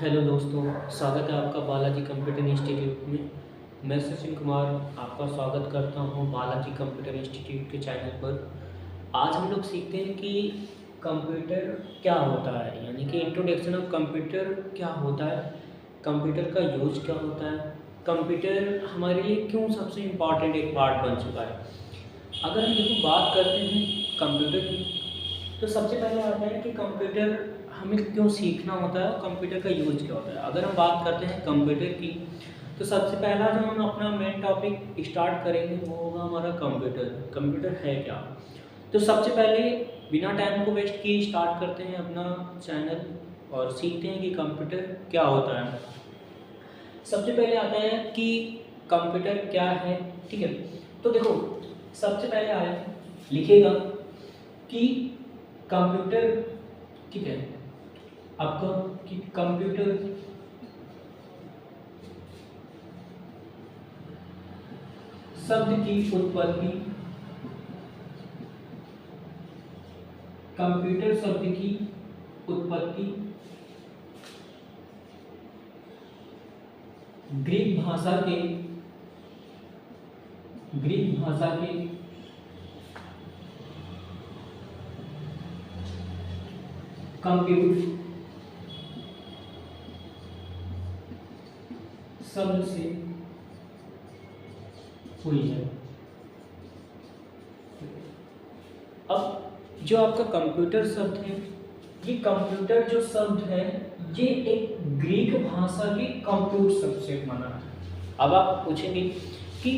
Hello दोस्तों, स्वागत है आपका बालाजी कंप्यूटर इंस्टीट्यूट में। मैं सचिन कुमार आपका स्वागत करता हूं बालाजी कंप्यूटर इंस्टीट्यूट के चैनल पर। आज हम लोग सीखते हैं कि कंप्यूटर क्या होता है, यानी कि इंट्रोडक्शन ऑफ कंप्यूटर क्या होता है, कंप्यूटर का यूज क्या होता है, कंप्यूटर हमारे लिए क्यों सबसे इम्पॉर्टेंट एक पार्ट बन चुका है। अगर हम देखो बात करते हैं कंप्यूटर की, तो सबसे पहले आता है कि कंप्यूटर हमें क्यों सीखना होता है और कंप्यूटर का यूज क्या होता है। अगर हम बात करते हैं कंप्यूटर की, तो सबसे पहला जो हम अपना मेन टॉपिक स्टार्ट करेंगे वो होगा हमारा कंप्यूटर। कंप्यूटर है क्या। तो सबसे पहले बिना टाइम को वेस्ट किए स्टार्ट करते हैं अपना चैनल और सीखते हैं कि कंप्यूटर क्या होता है। सबसे पहले आता है कि कंप्यूटर क्या है। ठीक है, तो देखो सबसे पहले आया लिखेगा कि कंप्यूटर, ठीक है, आपका कि कंप्यूटर शब्द की उत्पत्ति, कंप्यूटर शब्द की उत्पत्ति ग्रीक भाषा के कंप्यूट शब्द से हुई है। अब जो आपका कंप्यूटर शब्द है, ये कंप्यूटर जो शब्द है ये एक ग्रीक भाषा के कंप्यूट शब्द से बना है। अब आप पूछेंगे कि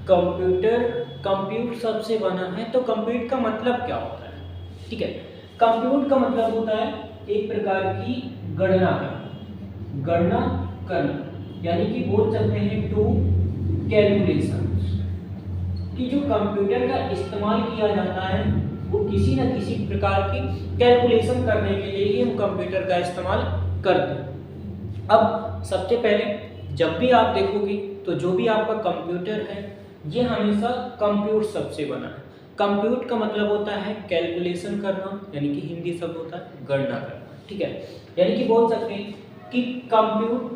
कंप्यूट शब्द से बना है तो कंप्यूट का मतलब क्या होता है। ठीक है, कंप्यूट का मतलब होता है एक प्रकार की गणना करना, यानी कि बोल सकते हैं टू कैलकुलेशन, कि जो कंप्यूटर का इस्तेमाल किया जाता है वो किसी न किसी प्रकार की कैलकुलेशन करने के लिए ही हम कंप्यूटर का इस्तेमाल करते हैं। अब सबसे पहले जब भी आप देखोगे तो जो भी आपका कंप्यूटर है ये हमेशा कंप्यूट शब्द से बना है। कंप्यूट का मतलब होता है कैलकुलेशन करना, यानी कि हिंदी शब्द होता है गणना करना। ठीक है, यानी कि बोल सकते हैं कि कंप्यूट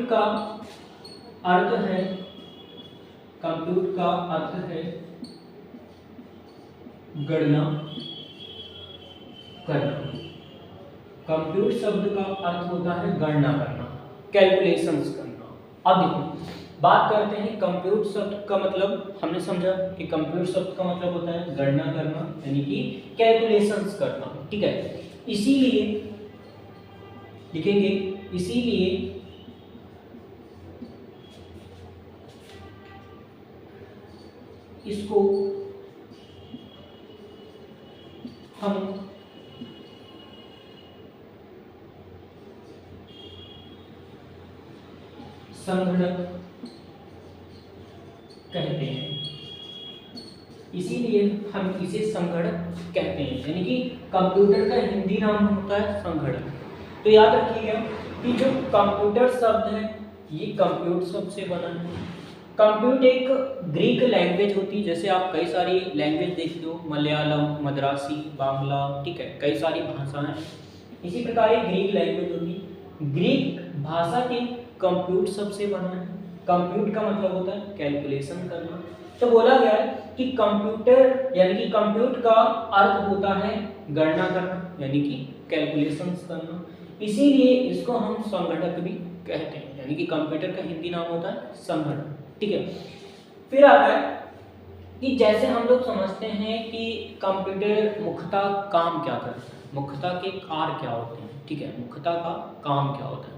का अर्थ है गणना करना। कंप्यूट शब्द का अर्थ होता है गणना करना, कैलकुलेशंस करना। अब देखो बात करते हैं कंप्यूट शब्द का मतलब। हमने समझा कि कंप्यूट शब्द का मतलब होता है गणना करना, यानी कि कैलकुलेशंस करना। ठीक है, इसीलिए लिखेंगे, इसीलिए इसको हम संगणक कहते हैं। इसीलिए हम इसे संगणक कहते हैं, यानी कि कंप्यूटर का हिंदी नाम होता है संगणक। तो याद रखिएगा कि जो कंप्यूटर शब्द है ये कंप्यूट शब्द से बना है। कंप्यूट एक ग्रीक लैंग्वेज होती है, जैसे आप कई सारी लैंग्वेज देख लो, मलयालम, मद्रासी, बांग्ला, ठीक है, कई सारी भाषाएं। इसी प्रकार एक ग्रीक लैंग्वेज होती, ग्रीक भाषा के कंप्यूट शब्द से बना है। कंप्यूट का मतलब होता है कैलकुलेशन करना। तो बोला गया है कि कंप्यूटर यानी कि कंप्यूट का अर्थ होता है गणना करना, यानी कि कैलकुलेशंस करना। इसीलिए इसको हम संगणक भी कहते हैं, यानी कि कंप्यूटर का हिंदी नाम होता है संगणक। ठीक है, फिर आता है कि जैसे हम लोग समझते हैं कि कंप्यूटर मुख्यतः काम क्या करता है, मुख्यतः के कार्य क्या होते हैं। ठीक है, मुख्यतः का काम क्या होता है।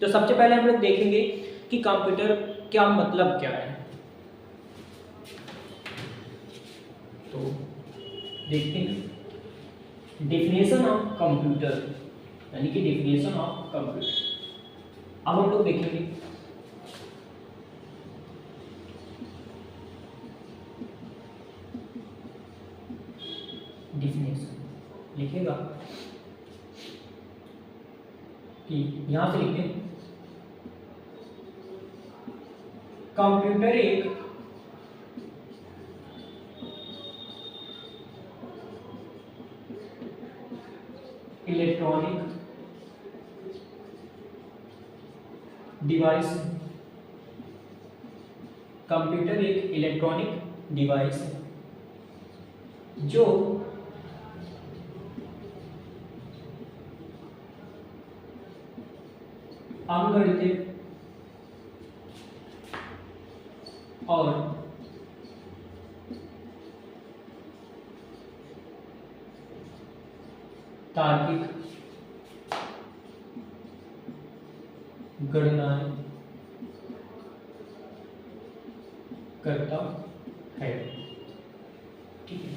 तो सबसे पहले हम लोग देखेंगे कि कंप्यूटर क्या मतलब क्या है। तो देखते हैं डेफिनेशन ऑफ कंप्यूटर, यानी कि डेफिनेशन ऑफ कंप्यूटर। अब हम लोग देखेंगे डेफिनेशन, लिखेगा कि यहां से लिखते हैं कंप्यूटर एक इलेक्ट्रॉनिक डिवाइस। कंप्यूटर एक इलेक्ट्रॉनिक डिवाइस है जो अंगगणित और तार्किक गणनाएं करता है। ठीक है,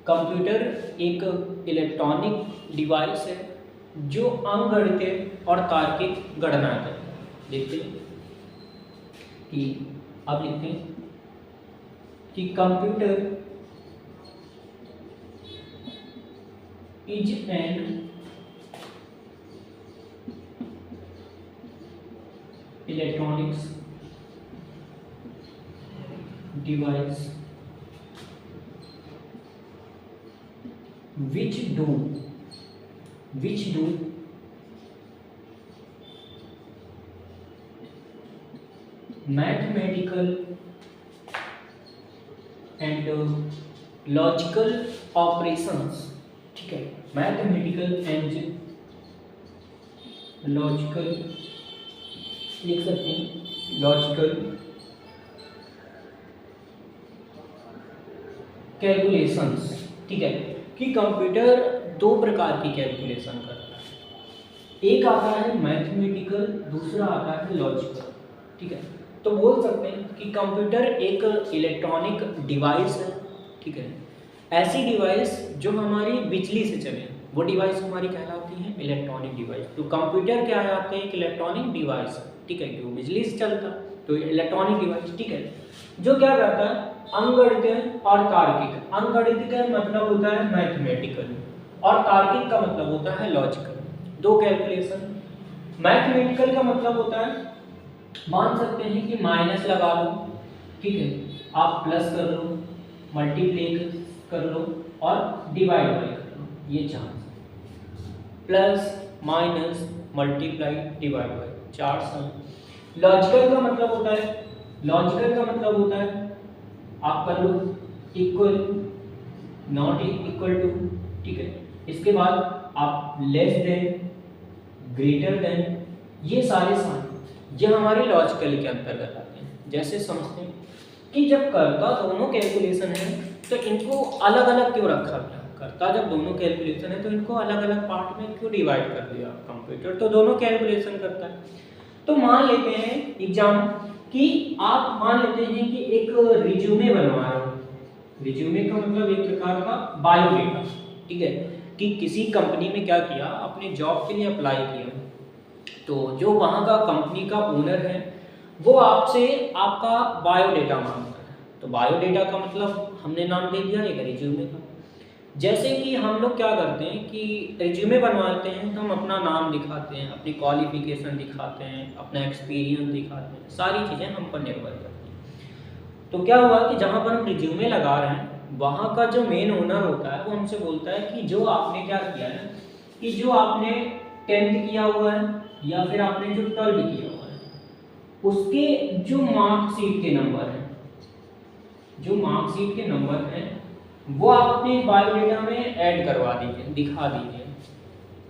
कंप्यूटर एक इलेक्ट्रॉनिक डिवाइस है जो अंकगणितीय और तार्किक गणना करता है। देखते हैं कि अब लिखते हैं कि computer is an electronics device which do mathematical and logical operations। ठीक है, मैथमेटिकल एंड लॉजिकल लिख सकते हैं, लॉजिकल कैलकुलेशंस। ठीक है, कि कंप्यूटर दो प्रकार की कैलकुलेशन करता है, एक आता है मैथमेटिकल, दूसरा आता है लॉजिकल। ठीक है, तो बोल सकते हैं कि कंप्यूटर एक इलेक्ट्रॉनिक डिवाइस है। ठीक है, ऐसी डिवाइस जो हमारी बिजली से चले, वो डिवाइस हमारी कहलाती है इलेक्ट्रॉनिक डिवाइस। तो कंप्यूटर क्या आते हैं, एक इलेक्ट्रॉनिक डिवाइस है। ठीक है, जो बिजली से चलता तो इलेक्ट्रॉनिक डिवाइस। ठीक है, जो क्या करता है, अंकगणितीय और तार्किक। अंकगणितीय का मतलब होता है मैथमेटिकल और तार्किक का मतलब होता है लॉजिकल। दो कैलकुलेशन। मैथमेटिकल का मतलब होता है, मान सकते हैं कि माइनस लगा लो, ठीक है, आप प्लस कर लो, मल्टीप्लाई कर लो और डिवाइड बाय कर लो, ये chance. Plus minus multiply divide by, चार सम। लॉजिकल का मतलब होता है, लॉजिकल का मतलब होता है आप कर लो इक्वल, नॉट इक्वल टू। ठीक है, इसके बाद आप लेस देन, ग्रेटर देन, ये सारे साइन ये हमारे लॉजिकल के अंतर्गत आते हैं। जैसे समझते हैं कि जब करता दोनों कैलकुलेशन है तो इनको अलग अलग क्यों रखा गया। करता जब दोनों कैलकुलेशन है तो इनको अलग अलग पार्ट में क्यों डिवाइड कर दिया। कंप्यूटर तो दोनों कैलकुलेशन करता है। तो मान लेते हैं एग्जाम कि आप मान लेते हैं कि एक रिज्यूमे बनवा रहे हो। रिज्यूमे का मतलब एक प्रकार का बायोडेटा। ठीक है, कि किसी कंपनी में क्या किया, अपने जॉब के लिए अप्लाई किया, तो जो वहाँ का कंपनी का ओनर है वो आपसे आपका बायोडेटा मांगता है। तो बायोडेटा का मतलब हमने नाम दे दिया एक रिज्यूमे का। जैसे कि हम लोग क्या करते हैं कि रिज्यूमे बनवाते हैं तो हम अपना नाम दिखाते हैं, अपनी क्वालिफिकेशन दिखाते हैं, अपना एक्सपीरियंस दिखाते हैं, सारी चीज़ें हम पर निर्भर करती हैं। तो क्या हुआ कि जहाँ पर हम रिज्यूमे लगा रहे हैं वहाँ का जो मेन ओनर होता है वो हमसे बोलता है कि जो आपने क्या किया है, कि जो आपने 10th किया हुआ है या फिर आपने जो 12th किया हुआ है उसके जो मार्कशीट के नंबर हैं, जो मार्कशीट के नंबर हैं वो आप अपने बायोडेटा में ऐड करवा दीजिए, दिखा दीजिए।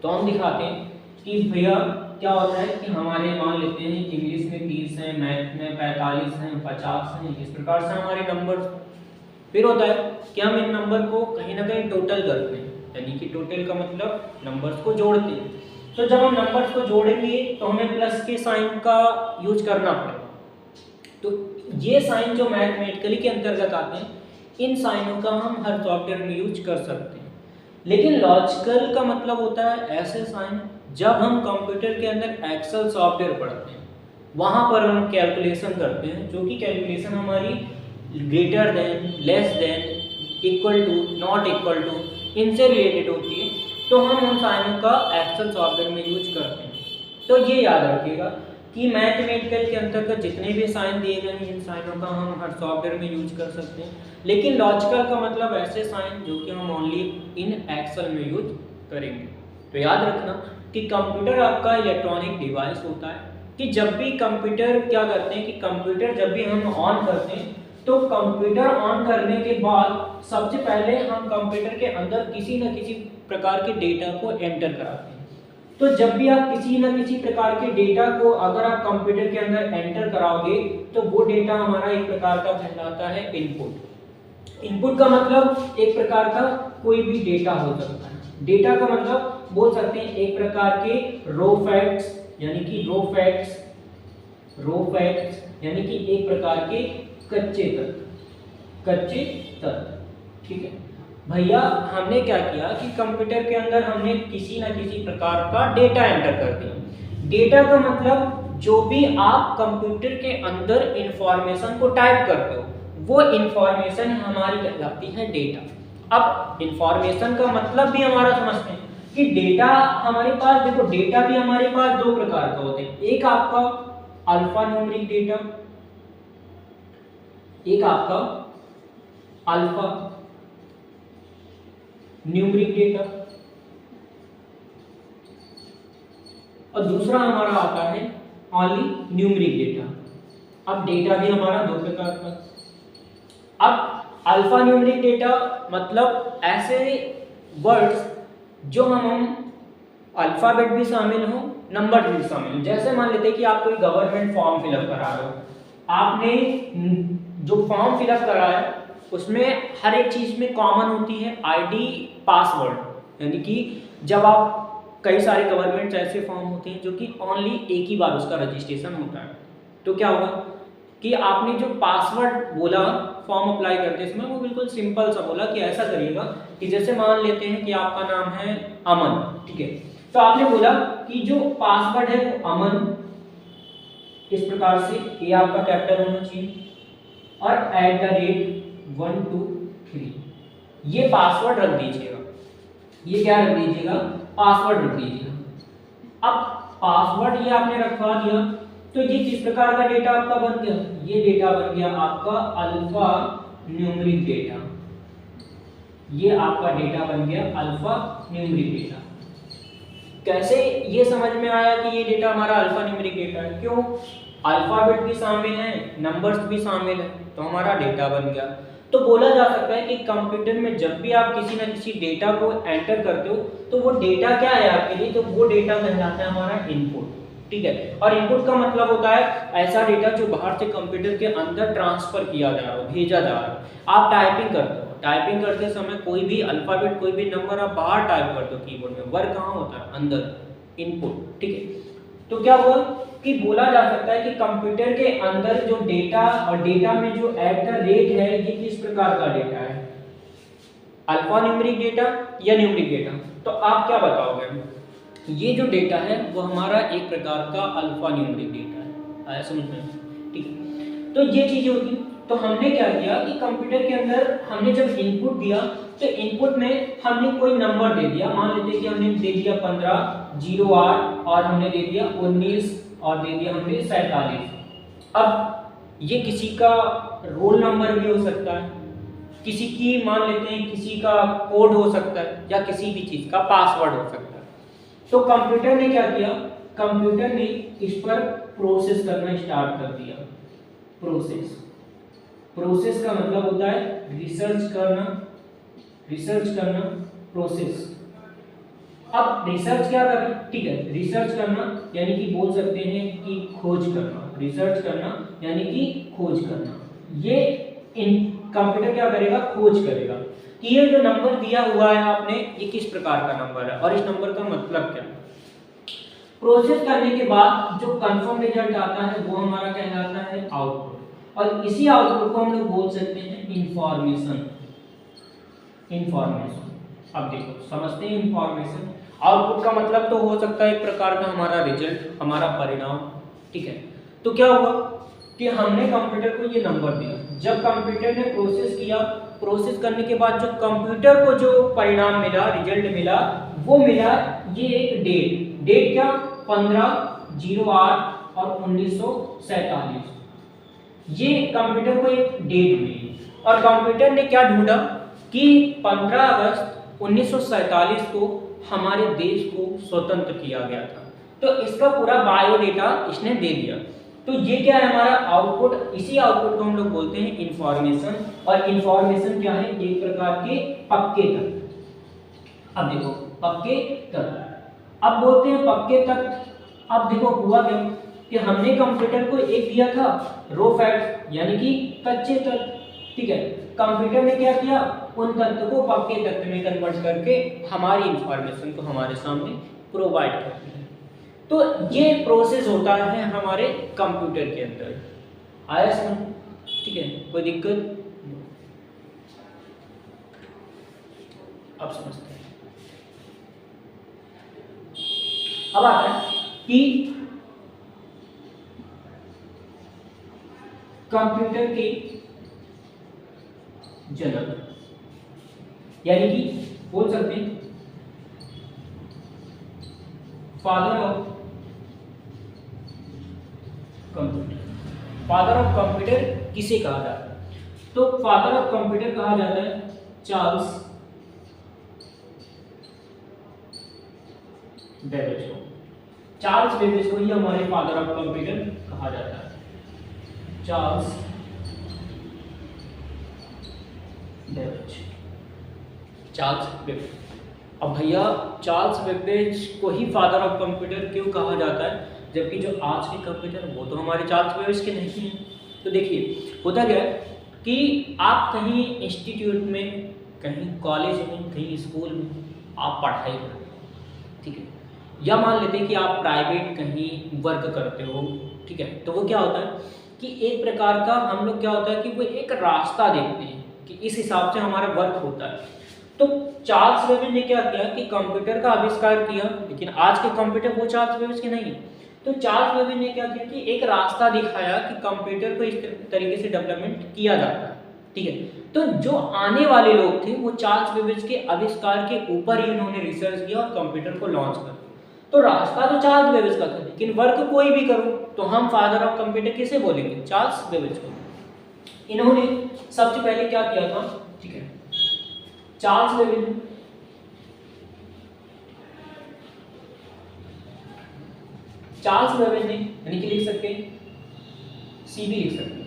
तो हम दिखाते हैं कि भैया क्या होता है कि हमारे मान लेते हैं इंग्लिश में 30 हैं, मैथ में 45 हैं, 50 हैं, इस प्रकार से हमारे नंबर। फिर होता है कि हम इन नंबर को कहीं ना कहीं टोटल करते हैं, यानी कि टोटल का मतलब नंबर्स को जोड़ते हैं। तो जब हम नंबर्स को जोड़ेंगे तो हमें प्लस के साइन का यूज करना पड़ेगा। तो ये साइन जो मैथमेटिकली के अंतर्गत आते हैं, इन साइनों का हम हर सॉफ्टवेयर में यूज कर सकते हैं। लेकिन लॉजिकल का मतलब होता है ऐसे साइन जब हम कंप्यूटर के अंदर एक्सेल सॉफ्टवेयर पढ़ते हैं वहाँ पर हम कैलकुलेशन करते हैं, जो कि कैलकुलेशन हमारी greater than, less than, equal to, not equal to, इनसे रिलेटेड होती है। तो हम उन साइनों का एक्सेल सॉफ्टवेयर में यूज करते हैं। तो ये याद रखिएगा कि मैथमेटिकल के अंतर्गत जितने भी साइन दिए गए हैं इन साइनों का हम हर सॉफ्टवेयर में यूज कर सकते हैं। लेकिन लॉजिकल का मतलब ऐसे साइन जो कि हम ओनली इन एक्सेल में यूज करेंगे। तो याद रखना कि कंप्यूटर आपका इलेक्ट्रॉनिक डिवाइस होता है कि जब भी कंप्यूटर क्या करते हैं कि कंप्यूटर जब भी हम ऑन करते हैं तो कंप्यूटर ऑन करने के बाद सबसे पहले हम कंप्यूटर के अंदर किसी न किसी प्रकार के डेटा को एंटर कराते हैं। तो जब भी आप किसी न किसी प्रकार के डेटा को अगर आप कंप्यूटर के अंदर एंटर कराओगे तो वो डेटा हमारा एक प्रकार का कहलाता है इनपुट। इनपुट का मतलब एक प्रकार का कोई भी डेटा हो सकता है। डेटा का मतलब बोल सकते हैं एक प्रकार के रो फैक्ट्स यानी कि रो फैक्ट्स यानी कि एक प्रकार के कच्चे तत्व। ठीक है भैया, हमने क्या किया कि कंप्यूटर के अंदर हमने किसी न किसी प्रकार का डेटा एंटर कर दिया। डेटा का मतलब जो भी आप कंप्यूटर के अंदर इंफॉर्मेशन को टाइप करते हो वो इंफॉर्मेशन हमारी कहलाती है डेटा। अब इंफॉर्मेशन का मतलब भी हमारा समझते हैं कि डेटा हमारे पास, देखो डेटा भी हमारे पास दो प्रकार का होते हैं। एक आपका अल्फा न्यूमेरिक डेटा, एक आपका अल्फा न्यूमेरिक डेटा और दूसरा हमारा आता है ओनली न्यूमेरिक डेटा। अब डेटा भी हमारा दो प्रकार का। अब अल्फा न्यूमेरिक डेटा मतलब ऐसे वर्ड्स जो हम अल्फाबेट भी शामिल हो, नंबर भी शामिल हो। जैसे मान लेते हैं कि आप कोई गवर्नमेंट फॉर्म फिलअप करा रहे हो, आपने जो फॉर्म फिलअप कराया उसमें हर एक चीज में कॉमन होती है आईडी पासवर्ड। यानी कि जब आप कई सारे गवर्नमेंट ऐसे फॉर्म होते हैं जो कि ओनली एक ही बार उसका रजिस्ट्रेशन होता है, तो क्या होगा कि आपने जो पासवर्ड बोला फॉर्म अप्लाई करते समय वो बिल्कुल सिंपल सा बोला कि ऐसा करिएगा कि जैसे मान लेते हैं कि आपका नाम है अमन, ठीक है, तो आपने बोला कि जो पासवर्ड है वो अमन इस प्रकार से, ये आपका कैपिटल होना चाहिए और @1 2 3 ये पासवर्ड रख दीजिएगा। ये क्या रख दीजिएगा? पासवर्ड रख दीजिएगा। अब पासवर्ड ये आपने रखवा दिया तो ये किस प्रकार का डेटा आपका बन गया? ये डेटा बन गया आपका अल्फा न्यूमेरिक डेटा। ये आपका डेटा बन गया अल्फा न्यूमेरिक डेटा। कैसे ये समझ में आया कि ये डेटा हमारा अल्फा न्यूमेरिक डेटा है? क्यों? अल्फाबेट भी शामिल है, नंबर्स भी शामिल है, तो हमारा डेटा बन गया। तो बोला जा सकता है कि कंप्यूटर में जब भी आप किसी न किसी डेटा को एंटर करते हो तो वो डेटा क्या है आपके लिए? तो वो डेटा कहलाता है हमारा इनपुट। ठीक है, और इनपुट का मतलब होता है ऐसा डेटा जो बाहर से कंप्यूटर के अंदर ट्रांसफर किया जा रहा हो, भेजा जा रहा हो। आप टाइपिंग करते हो, टाइपिंग करते समय कोई भी अल्फाबेट, कोई भी नंबर आप बाहर टाइप करते हो कीबोर्ड में, वर्ड कहाँ होता है? अंदर, इनपुट। ठीक है, तो क्या हुआ कि बोला जा सकता है कि कंप्यूटर के अंदर जो डेटा और डेटा में जो @ है ये किस प्रकार का डेटा है? अल्फा न्यूमेरिक डेटा या न्यूमेरिक डेटा? तो आप क्या बताओगे? ये जो डेटा है वो हमारा एक प्रकार का अल्फा न्यूमेरिक डेटा है। आया समझ में? ठीक है, तो ये चीजें होगी। तो हमने क्या किया कि कंप्यूटर के अंदर हमने जब इनपुट दिया तो इनपुट में हमने कोई नंबर दे दिया। मान लेते हैं कि हमने दे दिया 15 08 और हमने दे दिया 19 और दे दिया हमने 47। अब ये किसी का रोल नंबर भी हो सकता है, किसी की मान लेते हैं किसी का कोड हो सकता है या किसी भी चीज का पासवर्ड हो सकता है। तो कंप्यूटर ने क्या किया? कंप्यूटर ने इस पर प्रोसेस करना स्टार्ट कर दिया। प्रोसेस का मतलब होता है रिसर्च करना, प्रोसेस। अब रिसर्च क्या करना? ठीक है, रिसर्च करना यानी कि बोल सकते हैं कि खोज करना। रिसर्च करना यानी कि खोज करना। ये कंप्यूटर क्या करेगा? खोज करेगा कि ये जो नंबर दिया हुआ है आपने ये किस प्रकार का नंबर है और इस नंबर का मतलब क्या है। प्रोसेस करने के बाद जो कंफर्म रिजल्ट आता है वो हमारा कहलाता है आउटपुट, और इसी आउटपुट को हम लोग बोल सकते हैं इंफॉर्मेशन। अब देखो, समझते हैं इंफॉर्मेशन। आउटपुट का मतलब तो हो सकता है एक प्रकार का हमारा रिजल्ट, हमारा परिणाम। ठीक है, तो क्या हुआ कि हमने कंप्यूटर को ये नंबर दिया। जब कंप्यूटर ने प्रोसेस किया, प्रोसेस करने के बाद जो कंप्यूटर को जो परिणाम मिला, रिजल्ट मिला, वो मिला ये एक डेट क्या? 15/08 और 1947। ये कंप्यूटर को एक डेट मिली और कंप्यूटर ने क्या ढूंढा कि 15 अगस्त 1947 को हमारे देश को स्वतंत्र किया गया था। तो इसका पूरा बायोडेटा इसने दे दिया। तो ये क्या है हमारा आउटपुट, इसी आउटपुट को हम लोग बोलते हैं इंफॉर्मेशन। और इंफॉर्मेशन क्या है, एक प्रकार के पक्के तत्व। अब देखो पक्के तत्व, अब बोलते हैं पक्के तत्व। अब देखो हुआ क्या कि हमने कंप्यूटर को एक दिया था रो फैक्ट यानी कि कच्चे तत्व, ठीक है। कंप्यूटर ने क्या किया, उन तत्व को पक्के तत्व में कन्वर्ट करके हमारी इंफॉर्मेशन को हमारे सामने प्रोवाइड कर दिया। तो ये प्रोसेस होता है हमारे कंप्यूटर के अंदर। आया समझ, ठीक है, कोई दिक्कत? अब समझते हैं। अब आता है कि कंप्यूटर के जनक, यानी कि बोल सकते हैं father of computer. Father of computer किसे कहा जाता है? तो फादर ऑफ कंप्यूटर कहा जाता है चार्ल्स बेबेज को। चार्ल्स बेबेज को ही हमारे फादर ऑफ कंप्यूटर कहा जाता है, चार्ल्स बेबेज। Charles Babbage. अब भैया चार्ल्स बेबेज को ही फादर ऑफ कंप्यूटर क्यों कहा जाता है, जबकि जो आज के कंप्यूटर वो तो हमारे चार्ल्स बेबेज के नहीं हैं? तो देखिए होता क्या है कि आप कहीं इंस्टीट्यूट में, कहीं कॉलेज में, कहीं स्कूल में आप पढ़ाई करते हो, ठीक है, या मान लेते हैं कि आप प्राइवेट कहीं वर्क करते हो, ठीक है। तो वो क्या होता है कि एक प्रकार का हम लोग क्या होता है कि वो एक रास्ता देखते हैं कि इस हिसाब से हमारा वर्क होता है। तो चार्ल्स बेबेज ने क्या किया कि कंप्यूटर का आविष्कार किया, लेकिन आज के कंप्यूटर वो चार्ल्स बेबेज के नहीं है। तो चार्ल्स बेबेज ने क्या किया कि एक रास्ता दिखाया कि कंप्यूटर को इस तरीके से डेवलपमेंट किया जाता है, ठीक है। तो जो आने वाले लोग थे वो चार्ल्स बेबेज के आविष्कार के ऊपर ही उन्होंने रिसर्च किया और कंप्यूटर को लॉन्च कर दिया। तो रास्ता तो चार्ल्स बेबेज का था, लेकिन वर्क कोई भी करो तो हम फादर ऑफ कंप्यूटर किसे बोलेंगे? चार्ल्स बेबेज को। इन्होंने सबसे पहले क्या किया था, ठीक है, चार्ल्स बेबेज ने यानी कि लिख सकते हैं सीबी, लिख सकते हैं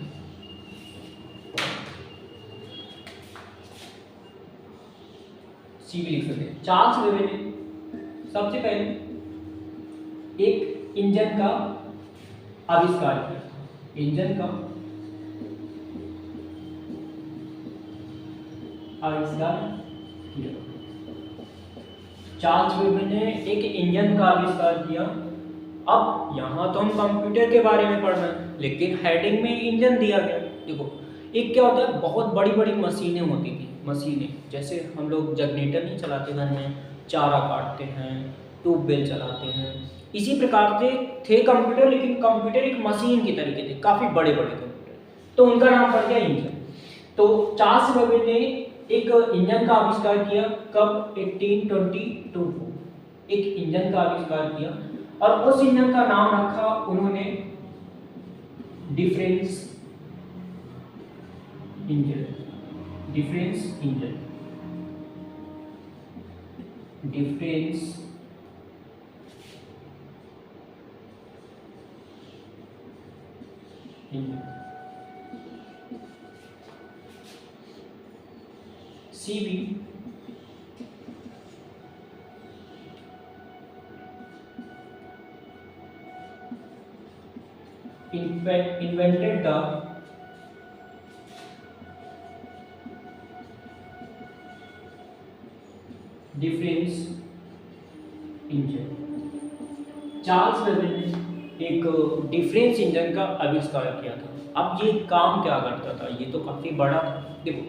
सीबी, लिख सकते हैं। चार्ल्स बेबेज ने सबसे पहले एक इंजन का आविष्कार किया, इंजन का आविष्कार किया। चार्ल्स बेबेज ने एक इंजन का आविष्कार किया। अब यहाँ तो हम कंप्यूटर के बारे में पढ़ रहे हैं, लेकिन हेडिंग में इंजन दिया गया। देखो एक क्या होता है, बहुत बड़ी बड़ी मशीनें होती थी, मशीनें जैसे हम लोग जनरेटर नहीं चलाते घर में, चारा काटते हैं, ट्यूबवेल चलाते हैं, इसी प्रकार से थे कंप्यूटर, लेकिन कंप्यूटर एक मशीन की तरीके थे, काफ़ी बड़े बड़े कंप्यूटर, तो उनका नाम पड़ गया इंजन। तो चार्ल्स बेबेज ने एक इंजन का आविष्कार किया, कब? 1822 को एक इंजन का आविष्कार किया, और उस इंजन का नाम रखा उन्होंने difference engine. Difference engine, difference engine, CB. invented the difference engine. Charles Babbage ने एक डिफरेंस इंजन का आविष्कार किया था। अब ये काम क्या करता था, ये तो काफी बड़ा था। देखो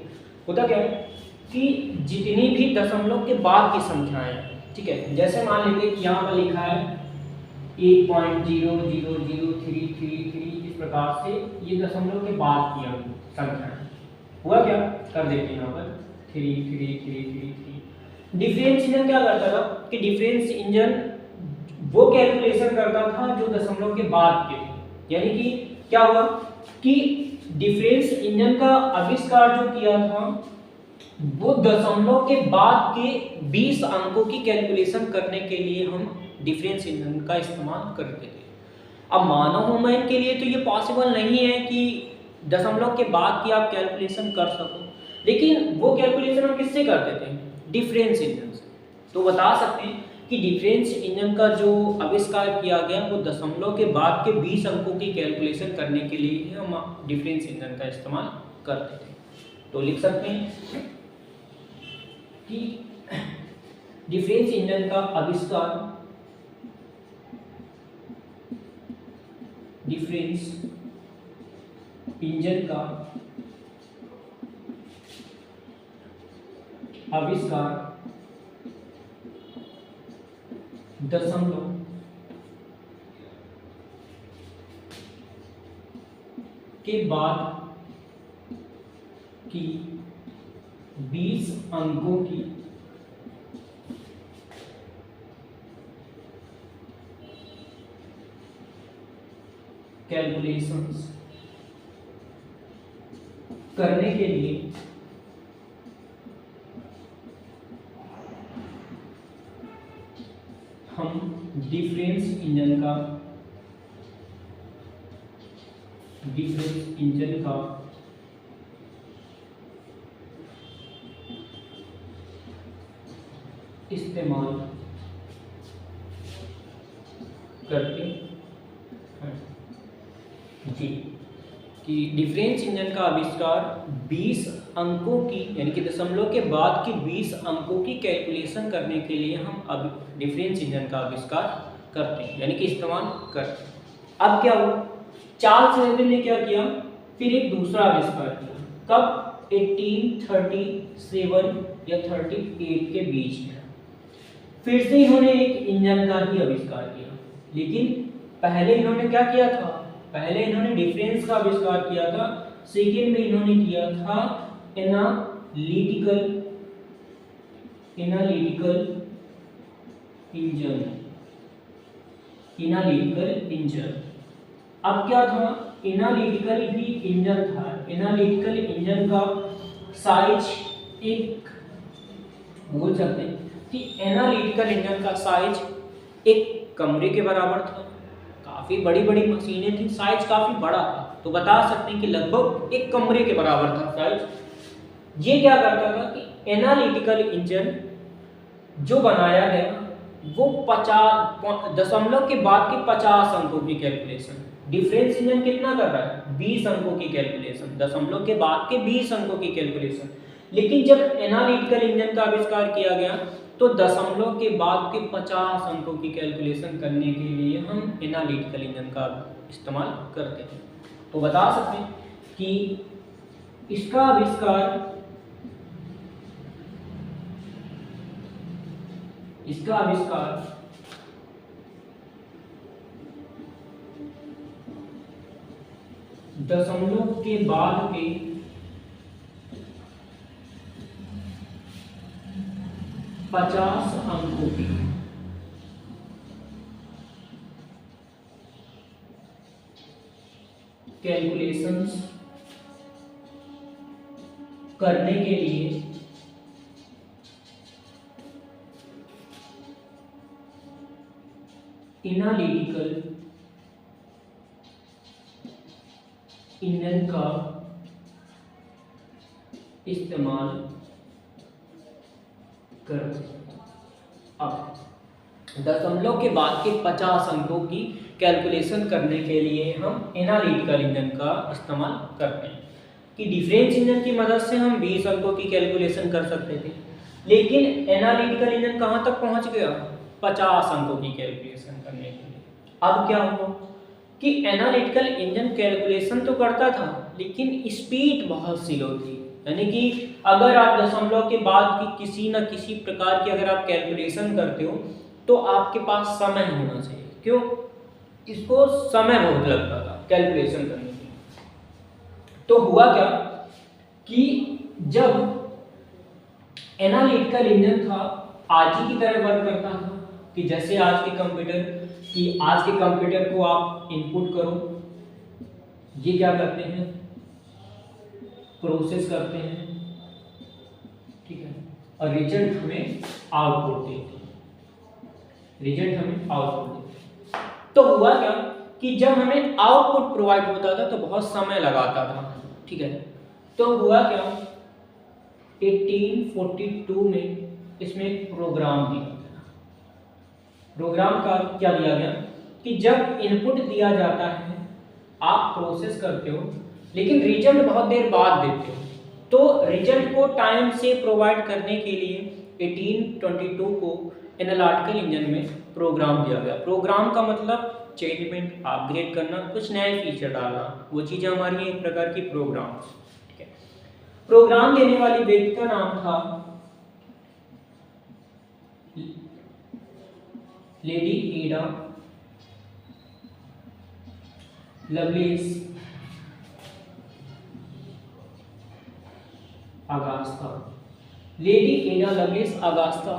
होता क्या है कि जितनी भी दशमलव के बाद की संख्याएं, ठीक है, जैसे मान लीजिए कि यहाँ पर लिखा है 8.0003333, इस प्रकार से ये दशमलव के बाद की संख्या हुआ। क्या कर देते हैं यहाँ पर 33333। डिफरेंस इंजन क्या करता था कि डिफरेंस इंजन वो कैलकुलेशन करता था जो दशमलव के बाद के थे, यानी कि क्या हुआ कि डिफरेंस इंजन का आविष्कार जो किया था वो दशमलव के बाद के 20 अंकों की कैलकुलेशन करने के लिए हम डिफरेंस इंजन का इस्तेमाल करते थे। अब मानव ह्यूमन के लिए तो ये पॉसिबल नहीं है कि दशमलव के बाद की आप कैलकुलेशन कर सको, लेकिन वो कैलकुलेशन हम किससे करते थे? डिफरेंस इंजन से। तो बता सकते हैं कि डिफरेंस इंजन का जो आविष्कार किया गया वो दशमलव के बाद के 20 अंकों की कैलकुलेशन करने के लिए ही हम डिफरेंस इंजन का इस्तेमाल करते थे। तो लिख सकते हैं कि डिफरेंस इंजन का आविष्कार डिफरेंस इंजन का आविष्कार दशमलव के बाद की 20 अंकों की कैलकुलेशंस करने के लिए हम डिफरेंस इंजन का इस्तेमाल करते हैं जी। कि डिफरेंस इंजन का आविष्कार 20 अंकों की यानी कि दशमलव के बाद की 20 अंकों की कैलकुलेशन करने के लिए हम अब डिफरेंस इंजन का आविष्कार करते हैं, यानी कि इस्तेमाल करते हैं। अब क्या हुआ, चार्ल्स हेनरी ने क्या किया, फिर एक दूसरा आविष्कार किया। कब? 1837 या 38 के बीच में फिर से इन्होंने एक इंजन का ही आविष्कार किया। लेकिन पहले इन्होंने क्या किया था? पहले इन्होंने डिफरेंस का आविष्कार किया था, सेकेंड में इन्होंने किया था एनालिटिकल इंजन। अब क्या था? एनालिटिकल ही इंजन था। एनालिटिकल इंजन का साइज एक बोल सकते हैं कि एनालिटिकल इंजन का साइज एक कमरे के बराबर था। काफी बड़ी बड़ी मशीनें थी, साइज काफी बड़ा था, तो बता सकते हैं कि लगभग एक कमरे के बराबर था साइज। ये क्या करता था कि एनालिटिकल इंजन जो बनाया गया वो 50 दशमलव के बाद के 50 अंकों की कैलकुलेशन। डिफरेंस इंजन कितना कर रहा है? 20 अंकों की कैलकुलेशन, दशमलव के बाद के 20 अंकों की कैलकुलेशन। लेकिन जब एनालिटिकल इंजन का आविष्कार किया गया तो दशमलव के बाद के 50 अंकों की कैलकुलेशन करने के लिए हम एनालिटिकल इंजन का इस्तेमाल करते हैं। तो बता सकते हैं कि इसका आविष्कार दशमलव के बाद के 50 अंकों की कैलकुलेशंस करने के लिए एनालिटिकल इंजन का इस्तेमाल करते हैं। अब दशमलव के बाद के 50 अंकों की कैलकुलेशन करने के लिए हम एनालिटिकल इंजन का इस्तेमाल करते हैं। कि डिफरेंस इंजन की मदद से हम 20 अंकों की कैलकुलेशन कर सकते थे, लेकिन एनालिटिकल इंजन कहाँ तक पहुँच गया? 50 अंकों की कैलकुलेशन करने के लिए। अब क्या हुआ कि एनालिटिकल इंजन कैलकुलेशन तो करता था, लेकिन स्पीड बहुत स्लो थी। यानी कि अगर आप दशमलव के बाद की किसी न किसी प्रकार की अगर आप कैलकुलेशन करते हो तो आपके पास समय होना चाहिए। क्यों? इसको समय बहुत लगता था कैलकुलेशन करने के लिए। तो हुआ क्या कि जब एनालिटिकल इंजन था आज ही की तरह वर्क करता था, कि जैसे आज के कंप्यूटर को आप इनपुट करो, ये क्या करते हैं? प्रोसेस करते हैं, और रिजल्ट हमें आउटपुट देते हैं। रिजल्ट हमें आउटपुट देते हैं। तो हुआ क्या कि जब हमें आउटपुट प्रोवाइड होता था तो बहुत समय लगाता था, ठीक है। तो हुआ क्या, 1842 में इसमें एक प्रोग्राम दिया गया। प्रोग्राम का क्या दिया गया कि जब इनपुट दिया जाता है, आप प्रोसेस करते हो, लेकिन रिजल्ट बहुत देर बाद देते हो, तो रिजल्ट को टाइम से प्रोवाइड करने के लिए 1822 को एनालिटिकल इंजन में प्रोग्राम दिया गया। प्रोग्राम का मतलब चेंजमेंट, अपग्रेड करना, कुछ नए फीचर डालना, वो चीजें हमारी एक प्रकार की प्रोग्राम्स, ठीक है। प्रोग्राम देने वाली व्यक्ति का नाम था Lady Ada Lovelace Augusta. Lady Ada Lovelace Augusta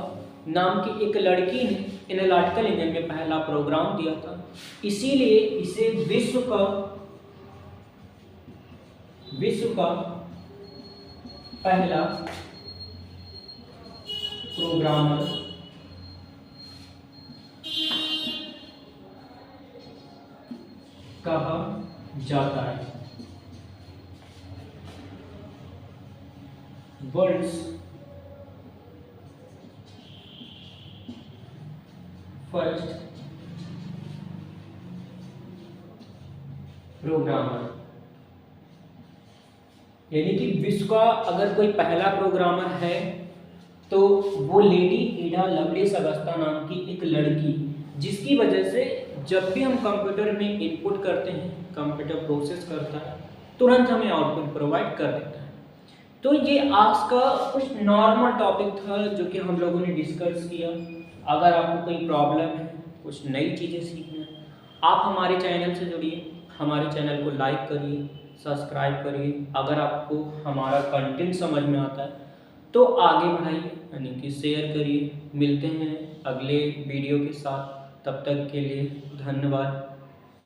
नाम की एक लड़की ने एनालिटिकल इंजन में पहला प्रोग्राम दिया था, इसीलिए इसे विश्व का पहला प्रोग्रामर कहा जाता है। वर्ल्ड्स फर्स्ट प्रोग्रामर, यानी कि विश्व का अगर कोई पहला प्रोग्रामर है तो वो लेडी एडा लवलेस अगस्ता नाम की एक लड़की, जिसकी वजह से जब भी हम कंप्यूटर में इनपुट करते हैं, कंप्यूटर प्रोसेस करता है, तुरंत हमें आउटपुट प्रोवाइड कर देता है। तो ये आज का कुछ नॉर्मल टॉपिक था जो कि हम लोगों ने डिस्कस किया। अगर आपको कोई प्रॉब्लम है, कुछ नई चीज़ें सीखना है, आप हमारे चैनल से जुड़िए, हमारे चैनल को लाइक करिए, सब्सक्राइब करिए। अगर आपको हमारा कंटेंट समझ में आता है तो आगे बढ़ाइए, यानी कि शेयर करिए। मिलते हैं अगले वीडियो के साथ, तब तक के लिए धन्यवाद।